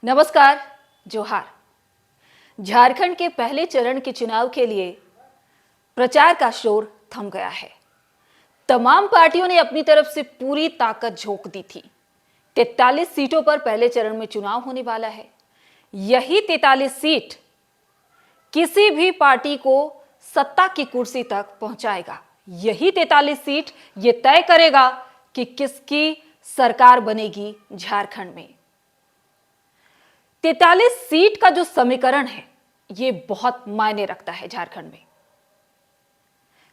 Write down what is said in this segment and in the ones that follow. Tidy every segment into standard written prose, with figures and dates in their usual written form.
नमस्कार, जोहार। झारखंड के पहले चरण के चुनाव के लिए प्रचार का शोर थम गया है। तमाम पार्टियों ने अपनी तरफ से पूरी ताकत झोंक दी थी। 43 सीटों पर पहले चरण में चुनाव होने वाला है। यही 43 सीट किसी भी पार्टी को सत्ता की कुर्सी तक पहुंचाएगा। यही 43 सीट ये तय करेगा कि किसकी सरकार बनेगी झारखंड में। 43 सीट का जो समीकरण है ये बहुत मायने रखता है झारखंड में।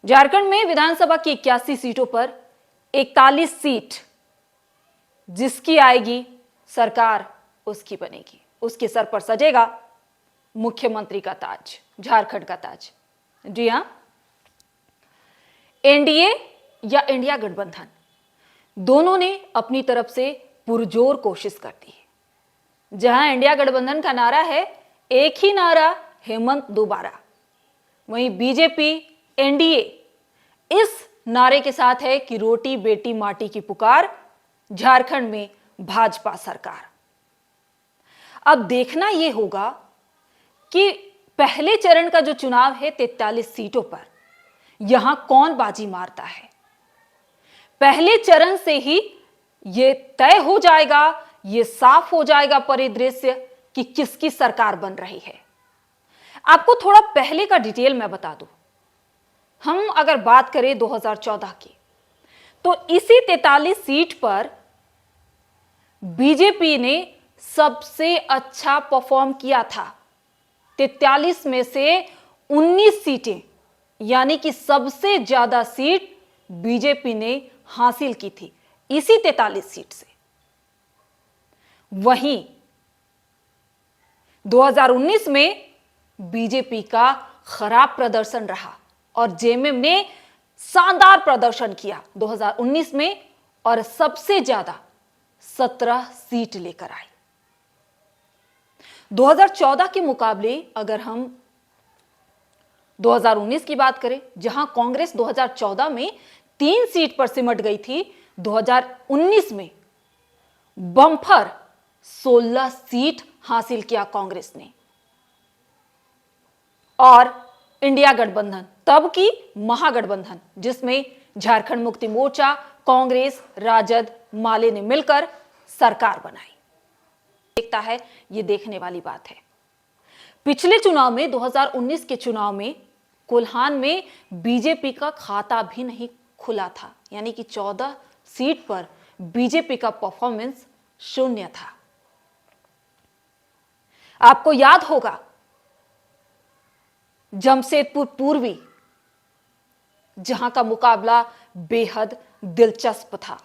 झारखंड में विधानसभा की 81 सीटों पर 41 सीट जिसकी आएगी सरकार उसकी बनेगी। उसके सर पर सजेगा मुख्यमंत्री का ताज, झारखंड का ताज। जी हां, एनडीए या इंडिया गठबंधन दोनों ने अपनी तरफ से पुरजोर कोशिश कर दी है। जहां इंडिया गठबंधन का नारा है एक ही नारा हेमंत दोबारा, वहीं बीजेपी एनडीए इस नारे के साथ है कि रोटी बेटी माटी की पुकार, झारखंड में भाजपा सरकार। अब देखना यह होगा कि पहले चरण का जो चुनाव है 43 सीटों पर, यहां कौन बाजी मारता है। पहले चरण से ही यह तय हो जाएगा, यह साफ हो जाएगा परिदृश्य कि किसकी सरकार बन रही है। आपको थोड़ा पहले का डिटेल मैं बता दूं। हम अगर बात करें 2014 की, तो इसी 43 सीट पर बीजेपी ने सबसे अच्छा परफॉर्म किया था। 43 में से 19 सीटें यानी कि सबसे ज्यादा सीट बीजेपी ने हासिल की थी इसी 43 सीट से। वहीं 2019 में बीजेपी का खराब प्रदर्शन रहा और जेएमएम ने शानदार प्रदर्शन किया 2019 में और सबसे ज्यादा 17 सीट लेकर आई। 2014 के मुकाबले अगर हम 2019 की बात करें, जहां कांग्रेस 2014 में 3 सीट पर सिमट गई थी, 2019 में बम्पर 16 सीट हासिल किया कांग्रेस ने। और इंडिया गठबंधन, तब की महागठबंधन, जिसमें झारखंड मुक्ति मोर्चा, कांग्रेस, राजद, माले ने मिलकर सरकार बनाई। देखता है, यह देखने वाली बात है। पिछले चुनाव में 2019 के चुनाव में कोल्हान में बीजेपी का खाता भी नहीं खुला था, यानी कि 14 सीट पर बीजेपी का परफॉर्मेंस शून्य था। आपको याद होगा जमशेदपुर पूर्वी, जहां का मुकाबला बेहद दिलचस्प था,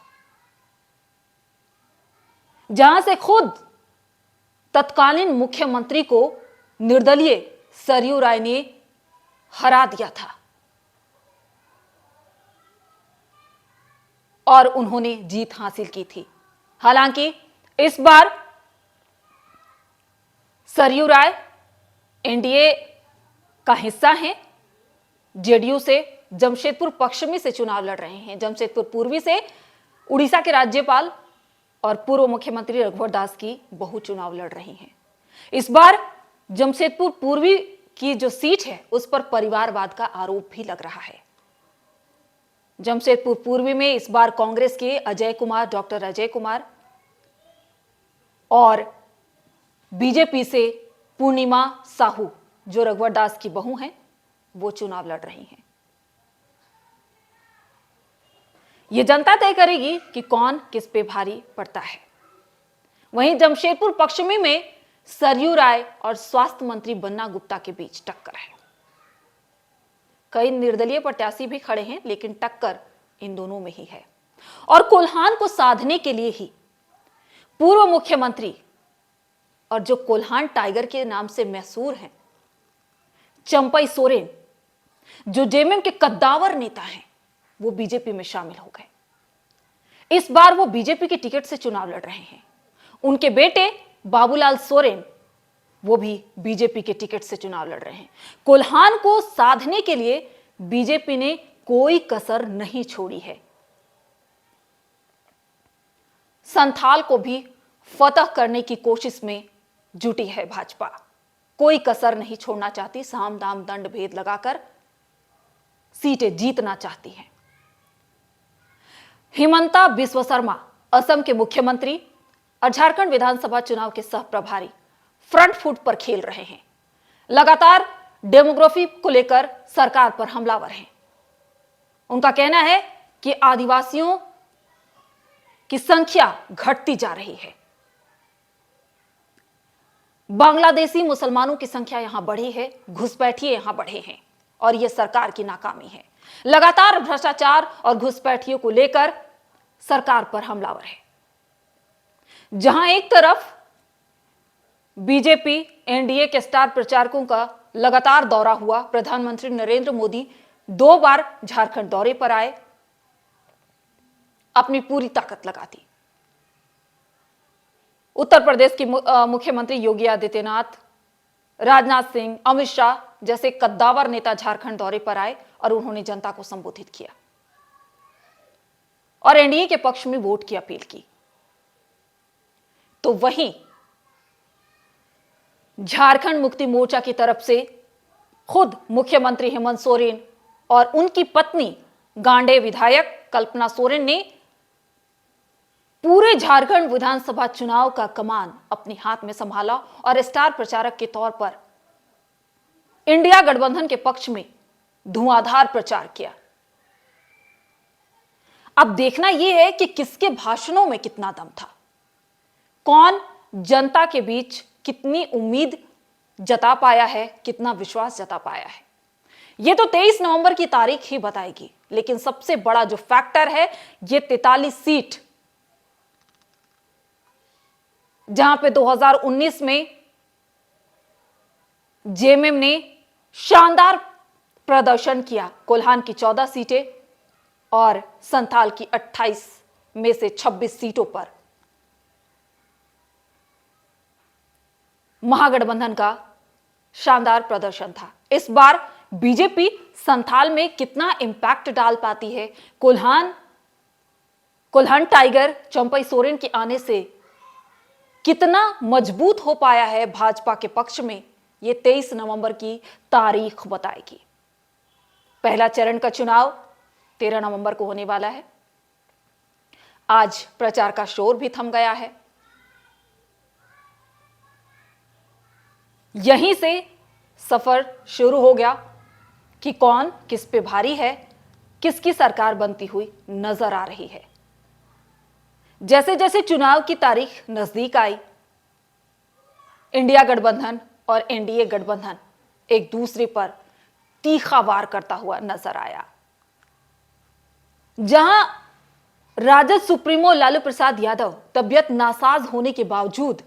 जहां से खुद तत्कालीन मुख्यमंत्री को निर्दलीय सरयू राय ने हरा दिया था और उन्होंने जीत हासिल की थी। हालांकि इस बार सरयू राय एनडीए का हिस्सा हैं, जेडीयू से जमशेदपुर पश्चिमी से चुनाव लड़ रहे हैं। जमशेदपुर पूर्वी से उड़ीसा के राज्यपाल और पूर्व मुख्यमंत्री रघुवर दास की बहू चुनाव लड़ रही हैं। इस बार जमशेदपुर पूर्वी की जो सीट है उस पर परिवारवाद का आरोप भी लग रहा है। जमशेदपुर पूर्वी में इस बार कांग्रेस के अजय कुमार, डॉक्टर अजय कुमार, और बीजेपी से पूर्णिमा साहू, जो रघुवर दास की बहू हैं, वो चुनाव लड़ रही हैं। यह जनता तय करेगी कि कौन किस पे भारी पड़ता है। वहीं जमशेदपुर पश्चिमी में सरयू राय और स्वास्थ्य मंत्री बन्ना गुप्ता के बीच टक्कर है। कई निर्दलीय प्रत्याशी भी खड़े हैं, लेकिन टक्कर इन दोनों में ही है। और कोल्हान को साधने के लिए ही पूर्व मुख्यमंत्री और जो कोल्हान टाइगर के नाम से मशहूर हैं, चंपई सोरेन, जो जेएमएम के कद्दावर नेता हैं, वो बीजेपी में शामिल हो गए। इस बार वो बीजेपी के टिकट से चुनाव लड़ रहे हैं। उनके बेटे बाबूलाल सोरेन, वो भी बीजेपी के टिकट से चुनाव लड़ रहे हैं। कोल्हान को साधने के लिए बीजेपी ने कोई कसर नहीं छोड़ी है। संथाल को भी फतह करने की कोशिश में जुटी है भाजपा। कोई कसर नहीं छोड़ना चाहती, साम दाम दंड भेद लगाकर सीटें जीतना चाहती है। हिमंता बिस्वा शर्मा असम के मुख्यमंत्री और झारखंड विधानसभा चुनाव के सह प्रभारी फ्रंट फुट पर खेल रहे हैं। लगातार डेमोग्राफी को लेकर सरकार पर हमलावर हैं। उनका कहना है कि आदिवासियों की संख्या घटती जा रही है, बांग्लादेशी मुसलमानों की संख्या यहां बढ़ी है, घुसपैठिए यहां बढ़े हैं और यह सरकार की नाकामी है। लगातार भ्रष्टाचार और घुसपैठियों को लेकर सरकार पर हमलावर है। जहां एक तरफ बीजेपी एनडीए के स्टार प्रचारकों का लगातार दौरा हुआ, प्रधानमंत्री नरेंद्र मोदी 2 बार झारखंड दौरे पर आए, अपनी पूरी ताकत लगा दी। उत्तर प्रदेश के मुख्यमंत्री योगी आदित्यनाथ, राजनाथ सिंह, अमित शाह जैसे कद्दावर नेता झारखंड दौरे पर आए और उन्होंने जनता को संबोधित किया और एनडीए के पक्ष में वोट की अपील की। तो वहीं झारखंड मुक्ति मोर्चा की तरफ से खुद मुख्यमंत्री हेमंत सोरेन और उनकी पत्नी गांडे विधायक कल्पना सोरेन ने पूरे झारखंड विधानसभा चुनाव का कमान अपने हाथ में संभाला और स्टार प्रचारक के तौर पर इंडिया गठबंधन के पक्ष में धुआंधार प्रचार किया। अब देखना यह है कि किसके भाषणों में कितना दम था, कौन जनता के बीच कितनी उम्मीद जता पाया है, कितना विश्वास जता पाया है। यह तो 23 नवंबर की तारीख ही बताएगी। लेकिन सबसे बड़ा जो फैक्टर है, यह 43 सीट, जहां पे 2019 में जेएमएम ने शानदार प्रदर्शन किया। कोल्हान की 14 सीटें और संथाल की 28 में से 26 सीटों पर महागठबंधन का शानदार प्रदर्शन था। इस बार बीजेपी संथाल में कितना इंपैक्ट डाल पाती है, कोल्हान टाइगर चंपई सोरेन के आने से कितना मजबूत हो पाया है भाजपा के पक्ष में, यह 23 नवंबर की तारीख बताएगी। पहला चरण का चुनाव 13 नवंबर को होने वाला है। आज प्रचार का शोर भी थम गया है। यहीं से सफर शुरू हो गया कि कौन किस पे भारी है, किसकी सरकार बनती हुई नजर आ रही है। जैसे जैसे चुनाव की तारीख नजदीक आई, इंडिया गठबंधन और एनडीए गठबंधन एक दूसरे पर तीखा वार करता हुआ नजर आया। जहां राजद सुप्रीमो लालू प्रसाद यादव तबियत नासाज होने के बावजूद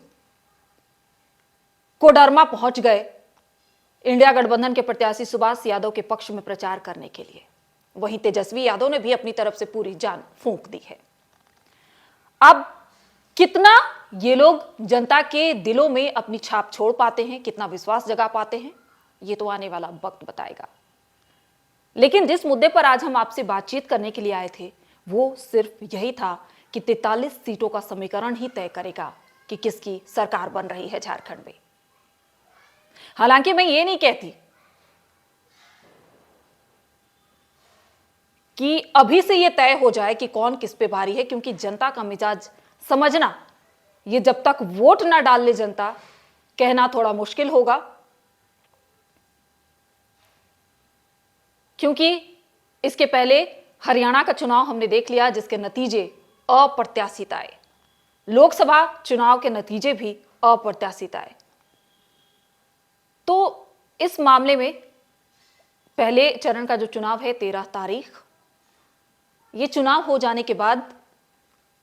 कोडरमा पहुंच गए इंडिया गठबंधन के प्रत्याशी सुभाष यादव के पक्ष में प्रचार करने के लिए, वहीं तेजस्वी यादव ने भी अपनी तरफ से पूरी जान फूंक दी है। अब कितना ये लोग जनता के दिलों में अपनी छाप छोड़ पाते हैं, कितना विश्वास जगा पाते हैं, ये तो आने वाला वक्त बताएगा। लेकिन जिस मुद्दे पर आज हम आपसे बातचीत करने के लिए आए थे, वो सिर्फ यही था कि 43 सीटों का समीकरण ही तय करेगा कि किसकी सरकार बन रही है झारखंड में। हालांकि मैं ये नहीं कहती कि अभी से ये तय हो जाए कि कौन किस पे भारी है, क्योंकि जनता का मिजाज समझना, ये जब तक वोट ना डाल ले जनता, कहना थोड़ा मुश्किल होगा। क्योंकि इसके पहले हरियाणा का चुनाव हमने देख लिया, जिसके नतीजे अप्रत्याशित आए। लोकसभा चुनाव के नतीजे भी अप्रत्याशित आए। तो इस मामले में पहले चरण का जो चुनाव है 13 तारीख, ये चुनाव हो जाने के बाद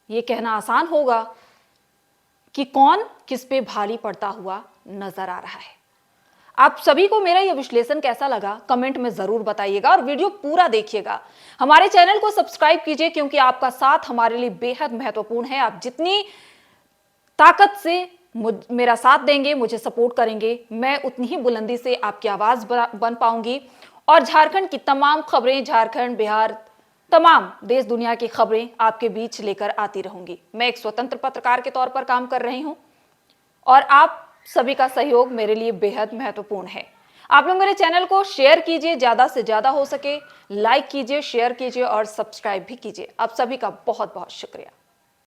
ये कहना आसान होगा कि कौन किस पे भारी पड़ता हुआ नजर आ रहा है। आप सभी को मेरा यह विश्लेषण कैसा लगा कमेंट में जरूर बताइएगा और वीडियो पूरा देखिएगा। हमारे चैनल को सब्सक्राइब कीजिए, क्योंकि आपका साथ हमारे लिए बेहद महत्वपूर्ण है। आप जितनी ताकत से मेरा साथ देंगे, मुझे सपोर्ट करेंगे, मैं उतनी ही बुलंदी से आपकी आवाज बन पाऊंगी और झारखंड की तमाम खबरें, झारखंड, बिहार, तमाम देश दुनिया की खबरें आपके बीच लेकर आती रहूंगी। मैं एक स्वतंत्र पत्रकार के तौर पर काम कर रही हूं और आप सभी का सहयोग मेरे लिए बेहद महत्वपूर्ण है। आप लोग मेरे चैनल को शेयर कीजिए, ज्यादा से ज्यादा हो सके लाइक कीजिए, शेयर कीजिए और सब्सक्राइब भी कीजिए। आप सभी का बहुत बहुत शुक्रिया।